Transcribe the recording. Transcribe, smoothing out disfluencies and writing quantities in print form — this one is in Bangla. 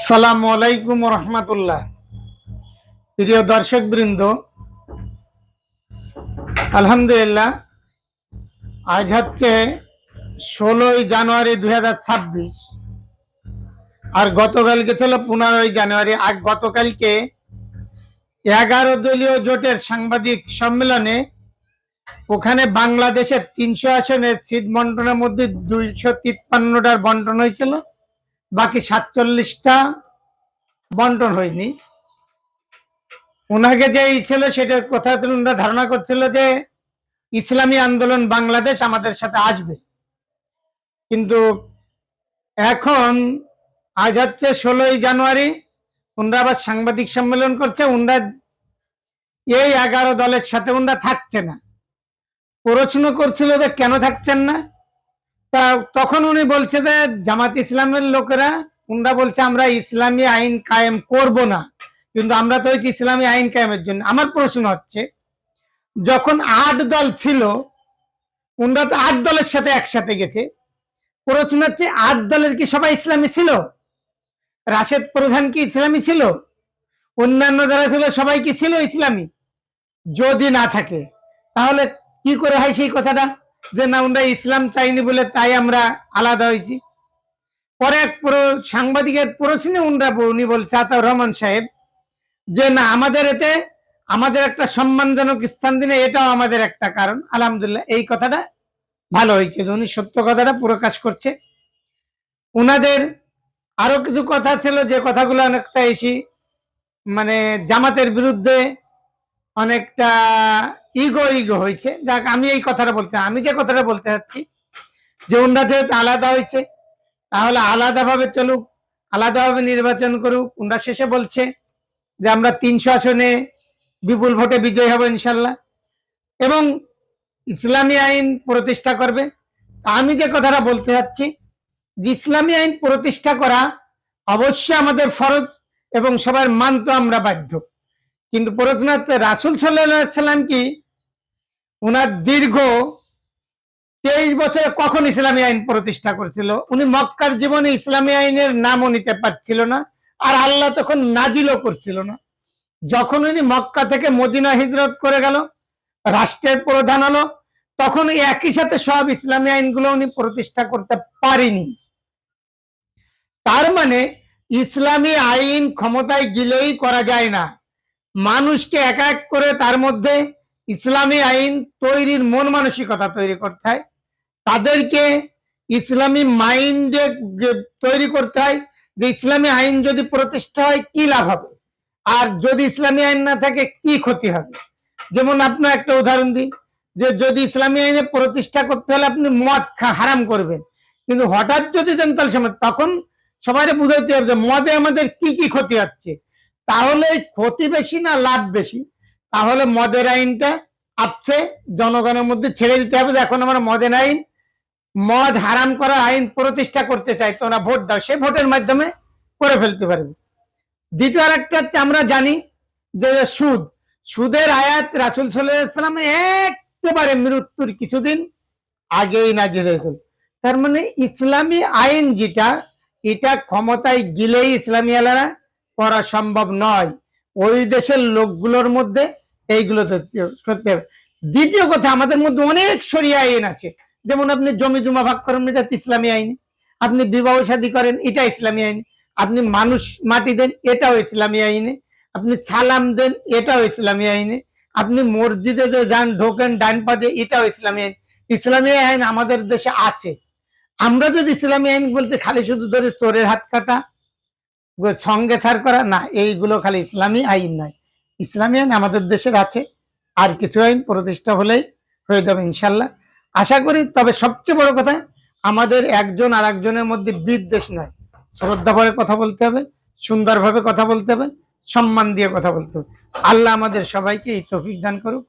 আসসালামু আলাইকুম রহমতুল্লাহ। প্রিয় দর্শক বৃন্দ, আলহামদুলিল্লাহ, আজ হচ্ছে 16ই জানুয়ারি 2026 আর গতকালকে ছিল 15ই জানুয়ারি। আর গতকালকে 11 দলীয় জোটের সাংবাদিক সম্মেলনে ওখানে বাংলাদেশের 300 আসনের সিট বন্টনের মধ্যে 253টার বন্টন হয়েছিল, বাকি 47টা বন্টন হয়নি। ওনাকে যে ছিল সেটার কথা ওনারা ধারণা করছিল যে ইসলামী আন্দোলন বাংলাদেশ আমাদের সাথে আসবে, কিন্তু এখন আজ হচ্ছে 16ই জানুয়ারি, ওনারা আবার সাংবাদিক সম্মেলন করছে। ওনারা এই 11 দলের সাথে ওনারা থাকছে না। প্রশ্ন করছিল যে কেন থাকছেন না, তা তখন উনি বলছে যে জামাত ইসলামের লোকেরা ওনারা বলছে আমরা ইসলামী আইন কায়েম করব না, কিন্তু আমরা তো হয়েছি ইসলামী আইন কায়েমের জন্য। আমার প্রশ্ন হচ্ছে, যখন 8 দল ছিল ওনারা তো 8 দলের সাথে একসাথে গেছে, প্রশ্ন হচ্ছে 8 দলের কি সবাই ইসলামী ছিল? রাশেদ প্রধান কি ইসলামী ছিল? অন্যান্য যারা ছিল সবাই কি ছিল ইসলামী? যদি না থাকে তাহলে কি করে হয় সেই কথাটা যে না ওনারা ইসলাম চাইনি বলে তাই আমরা আলাদা হয়েছি? পরে এক সাংবাদিকের প্রশ্নে উনি বলছে আতাউর রহমান সাহেব যে না আমাদের এতে আমাদের একটা সম্মানজনক স্থান দিনে এটাও আমাদের একটা কারণ। আলহামদুলিল্লাহ, এই কথাটা ভালো হয়েছে যে উনি সত্য কথাটা প্রকাশ করছে। উনাদের আরো কিছু কথা ছিল যে কথাগুলো অনেকটা এসি মানে জামাতের বিরুদ্ধে অনেকটা ইগো হয়েছে। যাক, আমি এই কথাটা আমি যে কথাটা বলতে চাচ্ছি যে ওনারা যেহেতু আলাদা হয়েছে তাহলে আলাদাভাবে চলুক, আলাদাভাবে নির্বাচন করুক। ওনারা শেষে বলছে যে আমরা 300 আসনে বিপুল ভোটে বিজয়ী হব ইনশাল্লাহ, এবং ইসলামী আইন প্রতিষ্ঠা করবে। আমি যে কথাটা বলতে চাচ্ছি যে ইসলামী আইন প্রতিষ্ঠা করা অবশ্যই আমাদের ফরজ এবং সবার মানতে আমরা বাধ্য, কিন্তু প্রশ্ন হচ্ছে রাসূল সাল্লাল্লাহু আলাইহি সাল্লাম কি ওনার দীর্ঘ 23 বছরে কখন ইসলামী আইন প্রতিষ্ঠা করেছিল? উনি মক্কার জীবনে ইসলামী আইনের নামও নিতে পারছিল না, আর আল্লাহ তখন নাজিলও করছিল না। যখন উনি মক্কা থেকে মদিনা হিজরত করে গেল, রাষ্ট্রের প্রধান হলো, তখন একই সাথে সব ইসলামী আইনগুলো উনি প্রতিষ্ঠা করতে পারেনি। তার মানে ইসলামী আইন ক্ষমতায় গেলেই করা যায় না, মানুষকে এক এক করে তার মধ্যে ইসলামী আইন তৈরির মন মানসিকতা তৈরি করতে হয়, তাদেরকে ইসলামী মাইন্ডে তৈরি করতে হয় যে ইসলামী আইন যদি প্রতিষ্ঠা হয় কি লাভ হবে, আর যদি ইসলামী আইন না থাকে কি ক্ষতি হবে। যেমন আপনার একটা উদাহরণ দিই, যে যদি ইসলামী আইনে প্রতিষ্ঠা করতে হলে আপনি মদ হারাম করবেন, কিন্তু হঠাৎ যদি দেন তাহলে সময় তখন সবাই বুঝাইতে হবে যে মদে আমাদের কি কি ক্ষতি হচ্ছে, তাহলে ক্ষতি বেশি না লাভ বেশি? তাহলে মদের আইনটা আপছে জনগণের মধ্যে ছেড়ে দিতে হবে যে এখন আমরা মদের আইন, মদ হারাম করা আইন প্রতিষ্ঠা করতে চাই, তোমরা ভোট দাও, সেই ভোটের মাধ্যমে করে ফেলতে পারবে। দ্বিতীয় আরেকটা হচ্ছে আমরা জানি যে সুদের আয়াত রাসূল সাল্লাল্লাহু আলাইহি ওয়াসাল্লাম একেবারে মৃত্যুর কিছুদিন আগেই নাজিল হয়েছিল। তার মানে ইসলামী আইন যেটা, এটা ক্ষমতায় গেলেই ইসলামী আলারা করা সম্ভব নয়, ওই দেশের লোকগুলোর মধ্যে এইগুলো করতে হবে। দ্বিতীয় কথা, আমাদের মধ্যে অনেক শরিয়া আইন আছে, যেমন আপনি জমি জমা ভাগ করেন এটা ইসলামী আইন, আপনি বিবাহ শাদী করেন এটা ইসলামী আইন, আপনি মানুষ মাটি দেন এটাও ইসলামী আইনে, আপনি সালাম দেন এটাও ইসলামী আইনে, আপনি মসজিদে যে যান ঢোকেন ডান পা দিয়ে এটাও ইসলামী আইন। ইসলামী আইন আমাদের দেশে আছে। আমরা যদি ইসলামী আইন বলতে খালি শুধু ধরে চোরের হাত কাটা, সঙ্গে ছাড় করা না, এইগুলো খালি ইসলামী আইন নয়, ইসলামী আইন আমাদের দেশের আছে। আর কিছু আইন প্রতিষ্ঠা হলেই হয়ে যাবে ইনশাল্লাহ, আশা করি। তবে সবচেয়ে বড় কথা, আমাদের একজন আর একজনের মধ্যে বিদ্বেষ নয়, শ্রদ্ধাভাবে কথা বলতে হবে, সুন্দরভাবে কথা বলতে হবে, সম্মান দিয়ে কথা বলতে হবে। আল্লাহ আমাদের সবাইকে এই তৌফিক দান করুক।